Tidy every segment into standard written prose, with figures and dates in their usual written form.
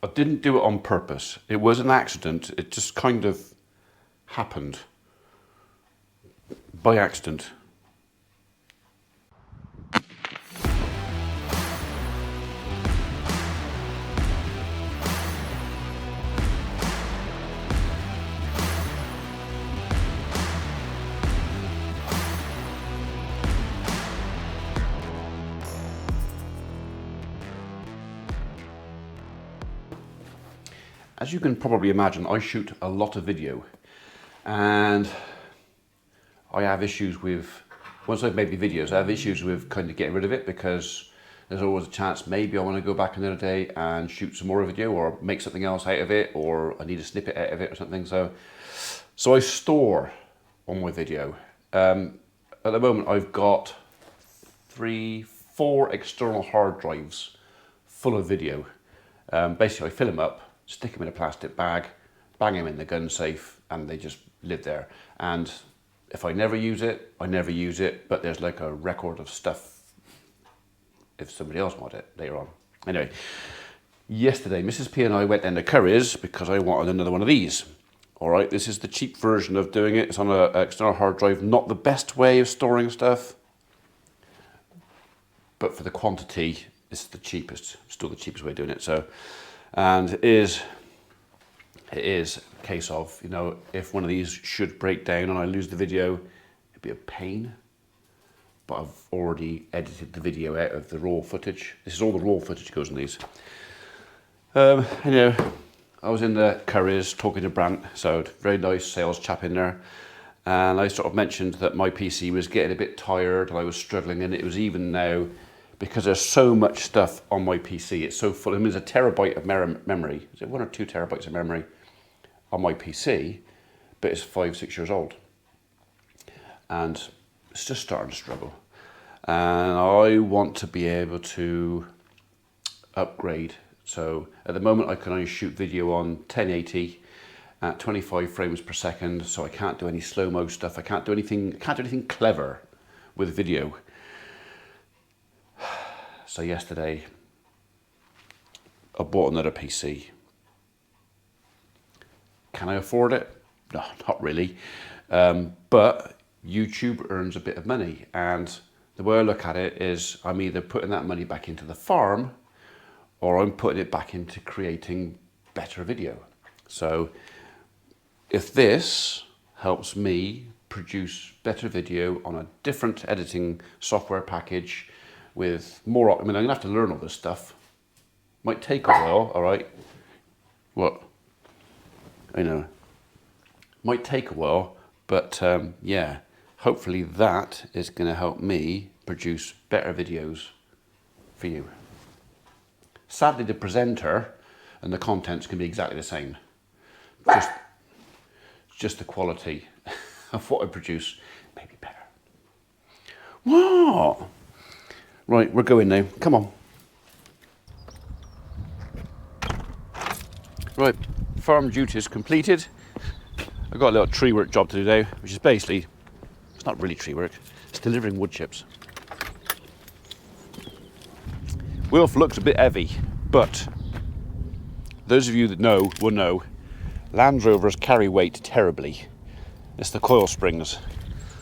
I didn't do it on purpose. It was an accident. It just kind of happened by accident. As you can probably imagine, I shoot a lot of video, and I have issues with, once I've made the videos, I have issues with kind of getting rid of it, because there's always a chance maybe I want to go back another day and shoot some more video or make something else out of it, or I need a snippet out of it or something. So I store on my video. At the moment I've got 4 external hard drives full of video. Basically I fill them up, stick them in a plastic bag, bang them in the gun safe, and they just live there. And if I never use it, I never use it, but there's like a record of stuff if somebody else wanted it later on. Anyway, yesterday Mrs. P and I went into Curry's because I wanted another one of these. All right, this is the cheap version of doing it. It's on an external hard drive, not the best way of storing stuff, but for the quantity, it's the cheapest, still the cheapest way of doing it. So, and it is a case of, you know, if one of these should break down and I lose the video, it'd be a pain. But I've already edited the video out of the raw footage. This is all the raw footage goes in these. You know, I was in the Curry's talking to Brant, so very nice sales chap in there. And I sort of mentioned that my PC was getting a bit tired and I was struggling, and it was even now, because there's so much stuff on my PC, it's so full. I mean, there's a terabyte of memory. Is it 1 or 2 terabytes of memory on my PC, but it's 5-6 years old. And it's just starting to struggle. And I want to be able to upgrade. So at the moment I can only shoot video on 1080 at 25 frames per second. So I can't do any slow-mo stuff. I can't do anything clever with video. So yesterday I bought another PC. Can I afford it? No, not really. But YouTube earns a bit of money, and the way I look at it is I'm either putting that money back into the farm, or I'm putting it back into creating better video. So if this helps me produce better video on a different editing software package with more, I mean, I'm gonna have to learn all this stuff. Might take a while, all right? What? I know. Might take a while, but yeah, hopefully that is gonna help me produce better videos for you. Sadly, the presenter and the contents can be exactly the same. Just the quality of what I produce may be better. What? Right, we're going now. Come on. Right, farm duties completed. I've got a little tree work job to do now, which is basically, it's not really tree work, it's delivering wood chips. Wilf looks a bit heavy, but those of you that know will know Land Rovers carry weight terribly. It's the coil springs.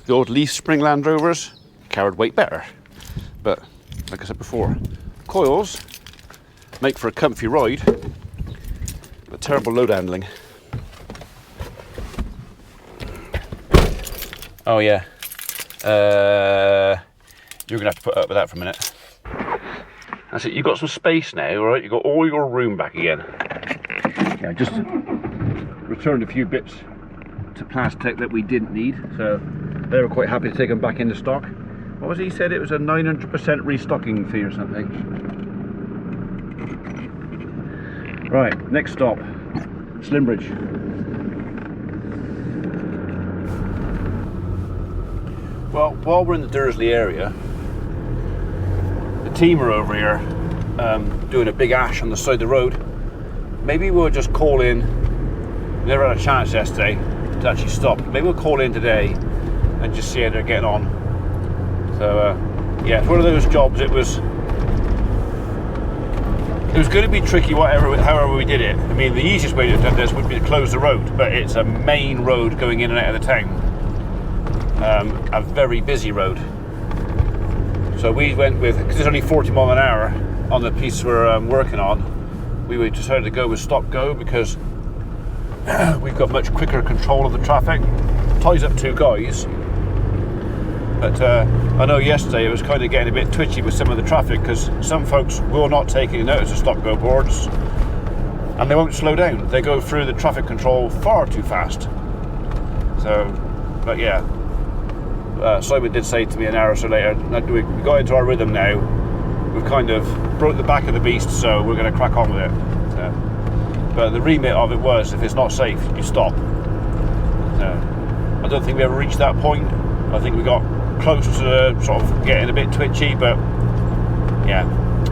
The old leaf spring Land Rovers carried weight better, but like I said before, coils make for a comfy ride, but terrible load handling. Oh yeah, you're gonna have to put up with that for a minute. That's it, you've got some space now, all right? You've got all your room back again. Yeah, just returned a few bits to Plastic that we didn't need, so they were quite happy to take them back into stock. What was he said? It was a 900% restocking fee or something. Right, next stop, Slimbridge. Well, while we're in the Dursley area, the team are over here doing a big ash on the side of the road. Maybe we'll just call in. We never had a chance yesterday to actually stop. Maybe we'll call in today and just see how they're getting on. So yeah, it's one of those jobs. It was It was going to be tricky however we did it. I mean, the easiest way to have done this would be to close the road, but it's a main road going in and out of the town. A very busy road. So we went with, because it's only 40 mile an hour on the piece we're working on, we decided to go with stop go because we've got much quicker control of the traffic. Ties up 2 guys. But I know yesterday it was kind of getting a bit twitchy with some of the traffic because some folks will not take any notice of stop go boards and they won't slow down. They go through the traffic control far too fast. So, but yeah. Simon did say to me an hour or so later, we got into our rhythm now. We've kind of broke the back of the beast, so we're going to crack on with it. So, but the remit of it was, if it's not safe, you stop. So, I don't think we ever reached that point. I think we got close to sort of getting a bit twitchy, but yeah,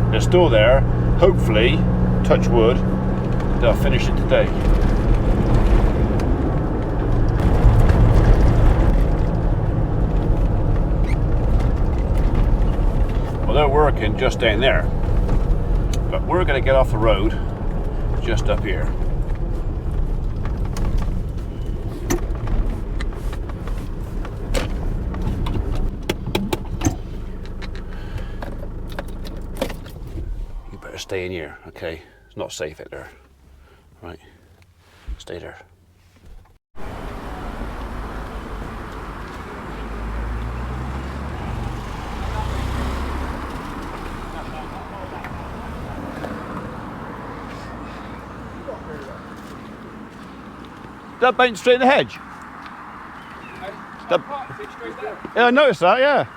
they're still there. Hopefully, touch wood, they'll finish it today. They're working just down there, but we're going to get off the road just up here. You better stay in here, okay? It's not safe out there. Right, stay there. That bounced straight in the hedge. Yeah, I noticed that, yeah.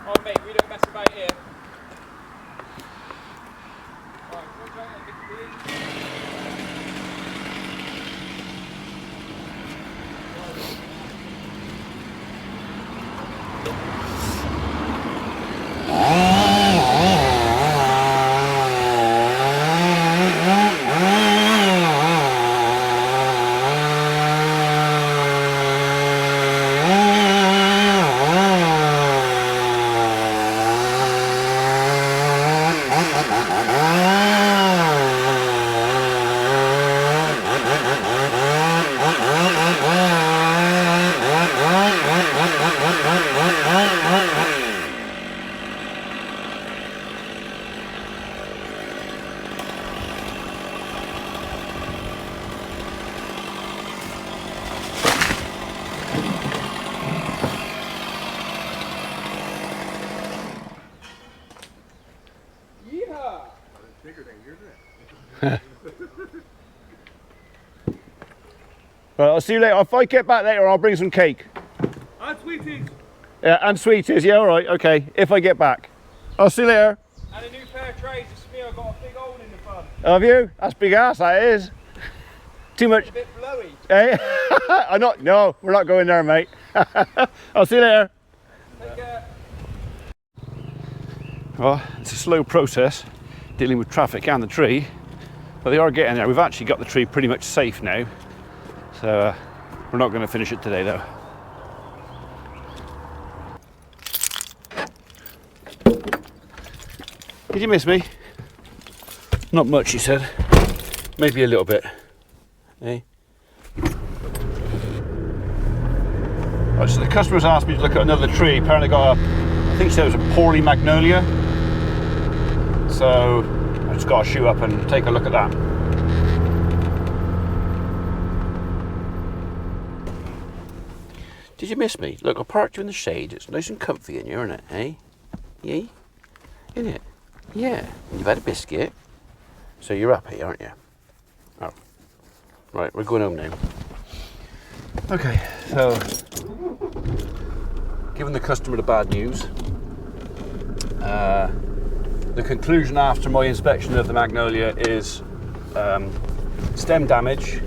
Oh mate, we don't mess about here. Well, I'll see you later. If I get back later, I'll bring some cake. And sweeties. Yeah, and sweeties. Yeah, all right. Okay. If I get back, I'll see you later. And a new pair of trays. It's me. I've got a big hole in the front. Have you? That's big ass. That is. Too much. It's a bit blowy. Hey, I'm not. No, we're not going there, mate. I'll see you later. Take care. Well, it's a slow process dealing with traffic and the tree, but they are getting there. We've actually got the tree pretty much safe now, so we're not going to finish it today though. Did you miss me? Not much, he said. Maybe a little bit. Eh? Right, so the customer's asked me to look at another tree. Apparently got a, I think she said it was a poorly magnolia. So I just got to shoot up and take a look at that. Did you miss me? Look, I parked you in the shade. It's nice and comfy in here, isn't it? Eh? Yeah? Isn't it? Yeah. You've had a biscuit. So you're happy, aren't you? Oh. Right, we're going home now. Okay, so giving the customer the bad news. The conclusion after my inspection of the magnolia is stem damage,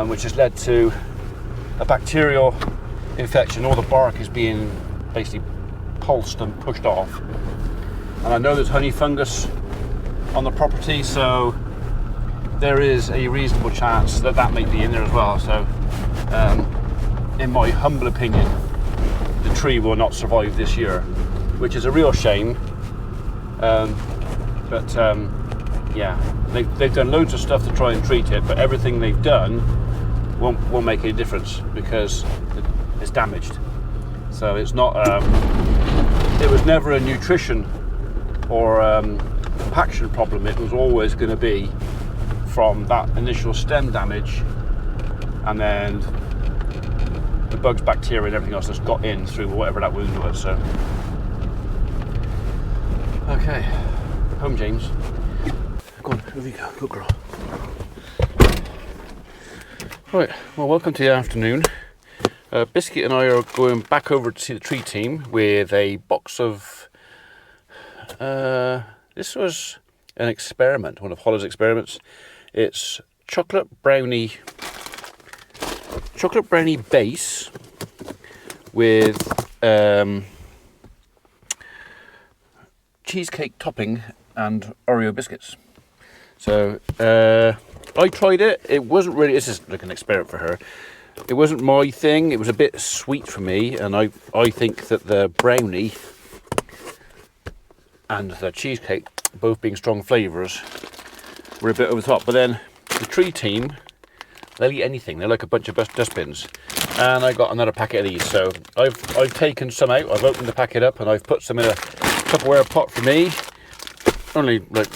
which has led to a bacterial infection. All the bark is being basically pulsed and pushed off. And I know there's honey fungus on the property, so there is a reasonable chance that that may be in there as well. So, in my humble opinion, the tree will not survive this year, which is a real shame. But yeah, they've done loads of stuff to try and treat it, but everything they've done won't make any difference because it's damaged. So it's not. It was never a nutrition or compaction problem. It was always going to be from that initial stem damage, and then the bugs, bacteria, and everything else that's got in through whatever that wound was. So, okay, home, James. Go on, over you go, good girl. Right, well, welcome to the afternoon. Biscuit and I are going back over to see the tree team with a box of. This was an experiment, one of Hollow's experiments. It's chocolate brownie base with cheesecake topping and Oreo biscuits. So I tried it. It wasn't really. This is like an experiment for her. It wasn't my thing. It was a bit sweet for me, and I think that the brownie and the cheesecake, both being strong flavours, were a bit over the top. But then the tree team, they'll eat anything. They're like a bunch of dustbins. And I got another packet of these. So I've taken some out. I've opened the packet up and I've put some in a Tupperware pot for me. Only like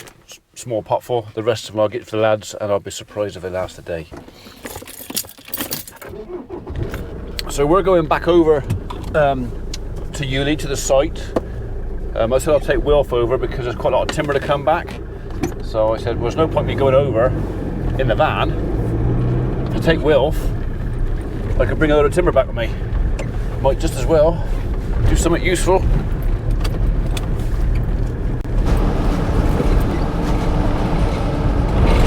small pot full. The rest of them I'll get for the lads, and I'll be surprised if they last a day. So we're going back over to Uli, to the site. I said I'll take Wilf over because there's quite a lot of timber to come back. So I said, well, there's no point me going over in the van. If I take Wilf, I can bring a load of timber back with me. Might just as well do something useful.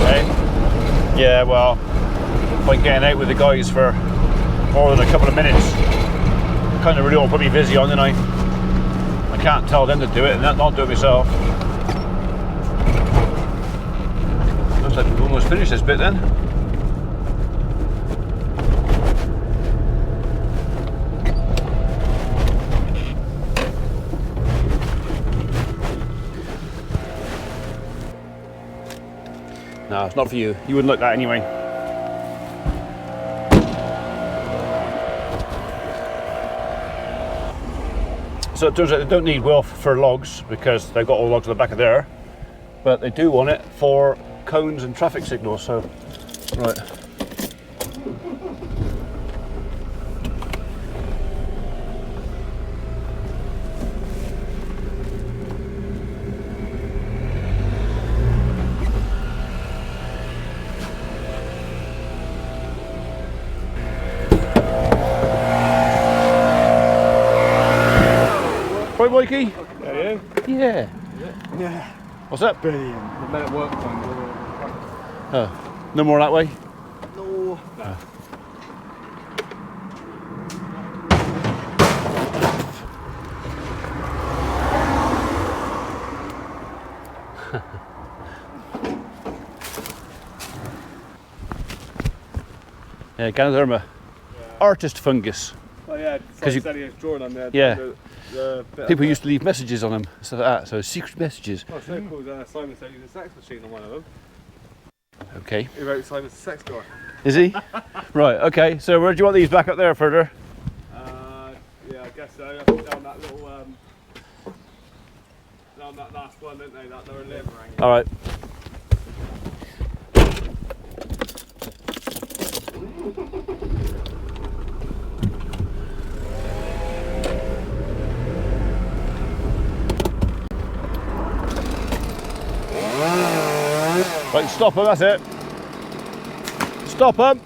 Okay. Yeah, well, if I'm getting out with the guys for more than a couple of minutes, kind of really want to put me busy on, then I can't tell them to do it and not do it myself. Looks like we've almost finished this bit then. No, it's not for you. You wouldn't look that anyway. So it turns out they don't need Wilf for logs because they've got all the logs at the back of there, but they do want it for cones and traffic signals. So, right. Right, Mikey? Yeah, Yeah. yeah. What's that? Brilliant. The men at work time. Oh, no more that way? No. Yeah, Ganoderma. Artist fungus. Oh yeah, Because because you drawing on there. Yeah. The bit People used to leave messages on them, stuff like that, so secret messages. Oh, so cool. Simon said he was a sex machine on one of them. Okay. He wrote Simon's a sex guy. Is he? Right, okay, so where do you want these back up there further? Yeah, I guess so. I think down that little, down that last one, didn't they? That lower limb rang. Alright. Right, stop them, that's it. Stop them.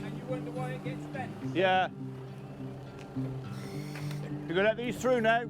And you wonder why it gets bent? Yeah. You're gonna let these through now?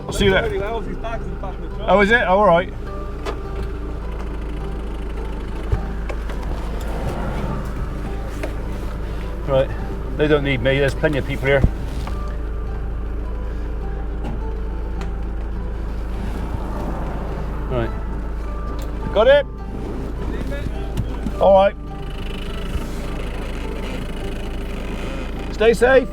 I'll see you there. Anyway, obviously his bag's in the back of the truck. Oh, is it? Oh, all right. Right, they don't need me, there's plenty of people here. Right. Got it? Alright. Stay safe.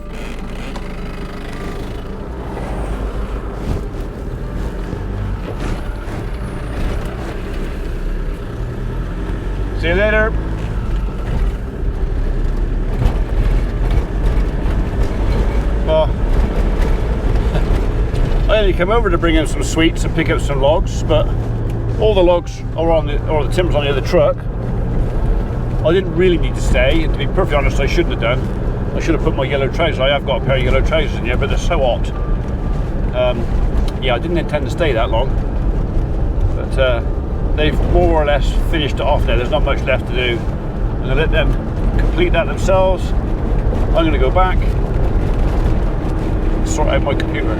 See you later. I only came over to bring in some sweets and pick up some logs, but all the logs are on the timber's on the other truck. I didn't really need to stay, and to be perfectly honest, I shouldn't have done. I should have put my yellow trousers. I have got a pair of yellow trousers in here, but they're so hot. Yeah, I didn't intend to stay that long, but they've more or less finished it off now. There's not much left to do. I'm going to let them complete that themselves. I'm going to go back, sort out my computer.